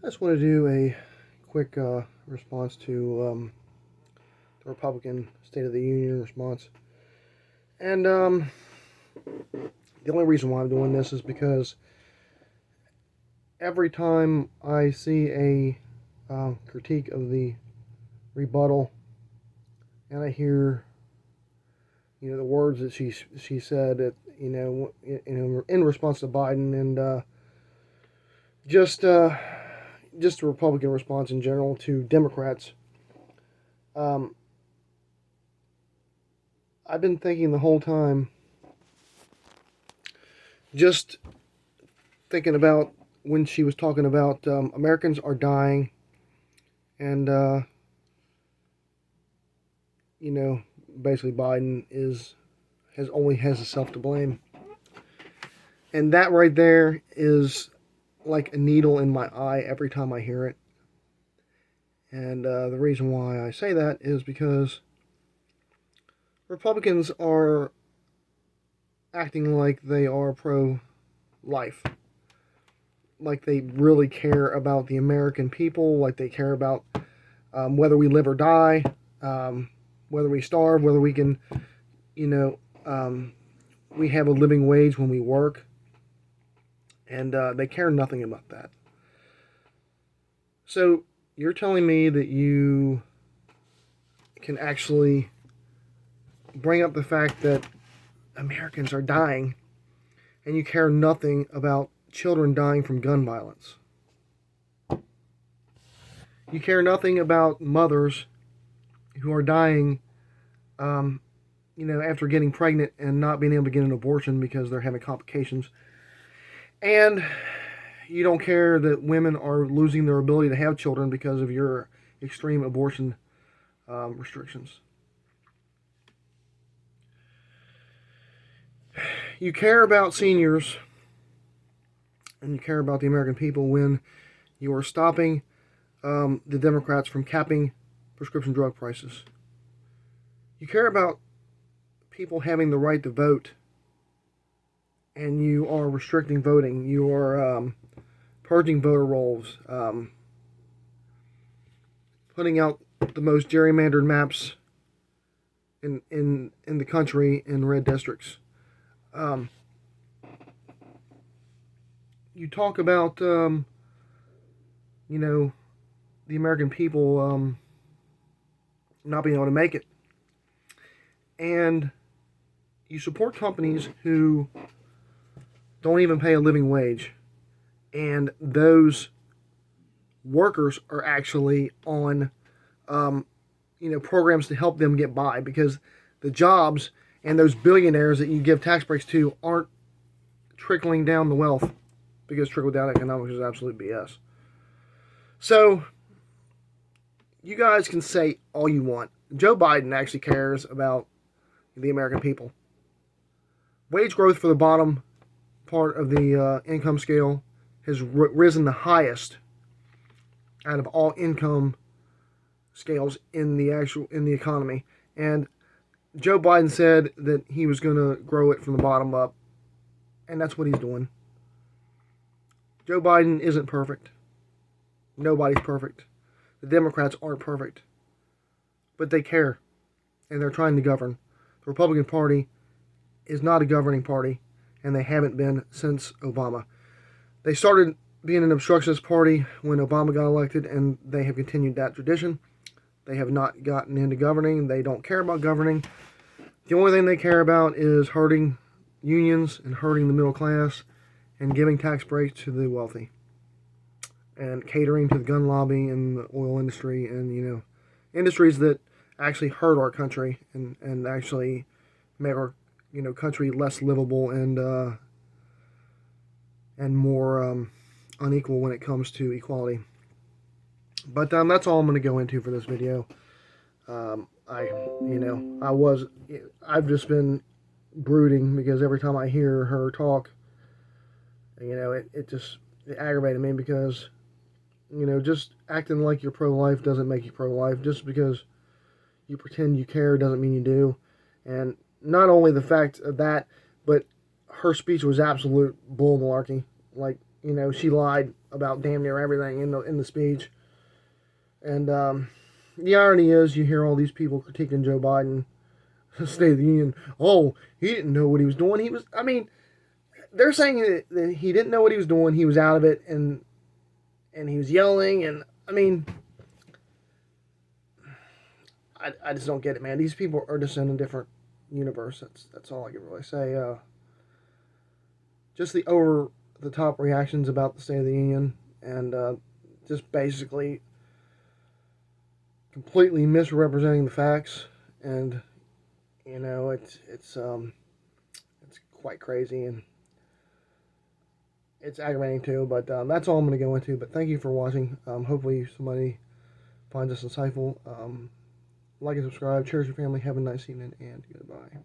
I just want to do a quick response to the Republican State of the Union response. And the only reason why I'm doing this is because every time I see a critique of the rebuttal and I hear the words that she said at, in response to Biden and just a Republican response in general to Democrats. I've been thinking the whole time, just thinking about when she was talking about Americans are dying, and basically Biden only has himself to blame, and that right there is like a needle in my eye every time I hear it. And the reason why I say that is because Republicans are acting like they are pro-life, like they really care about the American people, like they care about whether we live or die, whether we starve, whether we can, we have a living wage when we work, and they care nothing about that. So you're telling me that you can actually bring up the fact that Americans are dying, and you care nothing about children dying from gun violence. You care nothing about mothers who are dying, after getting pregnant and not being able to get an abortion because they're having complications. And you don't care that women are losing their ability to have children because of your extreme abortion restrictions. You care about seniors and you care about the American people when you are stopping the Democrats from capping prescription drug prices. You care about people having the right to vote, and you are restricting voting. You are purging voter rolls, putting out the most gerrymandered maps in the country in red districts. You talk about the American people not being able to make it, and you support companies who don't even pay a living wage, and those workers are actually on programs to help them get by, because the jobs and those billionaires that you give tax breaks to aren't trickling down the wealth, because trickle-down economics is absolute BS. So you guys can say all you want. Joe Biden actually cares about the American people. Wage growth for the bottom part of the income scale has risen the highest out of all income scales in the economy. And Joe Biden said that he was going to grow it from the bottom up, and that's what he's doing. Joe Biden isn't perfect. Nobody's perfect. The Democrats aren't perfect. But they care, and they're trying to govern. The Republican Party is not a governing party, and they haven't been since Obama. They started being an obstructionist party when Obama got elected, and they have continued that tradition. They have not gotten into governing. They don't care about governing. The only thing they care about is hurting unions and hurting the middle class and giving tax breaks to the wealthy and catering to the gun lobby and the oil industry and, industries that actually hurt our country and actually make our, country less livable and more unequal when it comes to equality. But that's all I'm going to go into for this video. I've just been brooding because every time I hear her talk, it aggravated me because, just acting like you're pro-life doesn't make you pro-life. Just because you pretend you care doesn't mean you do. And not only the fact of that, but her speech was absolute bull malarkey. Like, You know, she lied about damn near everything in the speech. And the irony is, you hear all these people critiquing Joe Biden, State of the Union. Oh, he didn't know what he was doing. I mean, they're saying that he didn't know what he was doing. He was out of it, and he was yelling. And I mean, I just don't get it, man. These people are just in a different universe. That's all I can really say. Just the over the top reactions about the State of the Union, and just basically completely misrepresenting the facts. And you know, it's quite crazy, and it's aggravating too. But that's all I'm going to go into. But thank you for watching. Hopefully somebody finds us insightful. Like and subscribe. Cherish your family. Have a nice evening, and goodbye.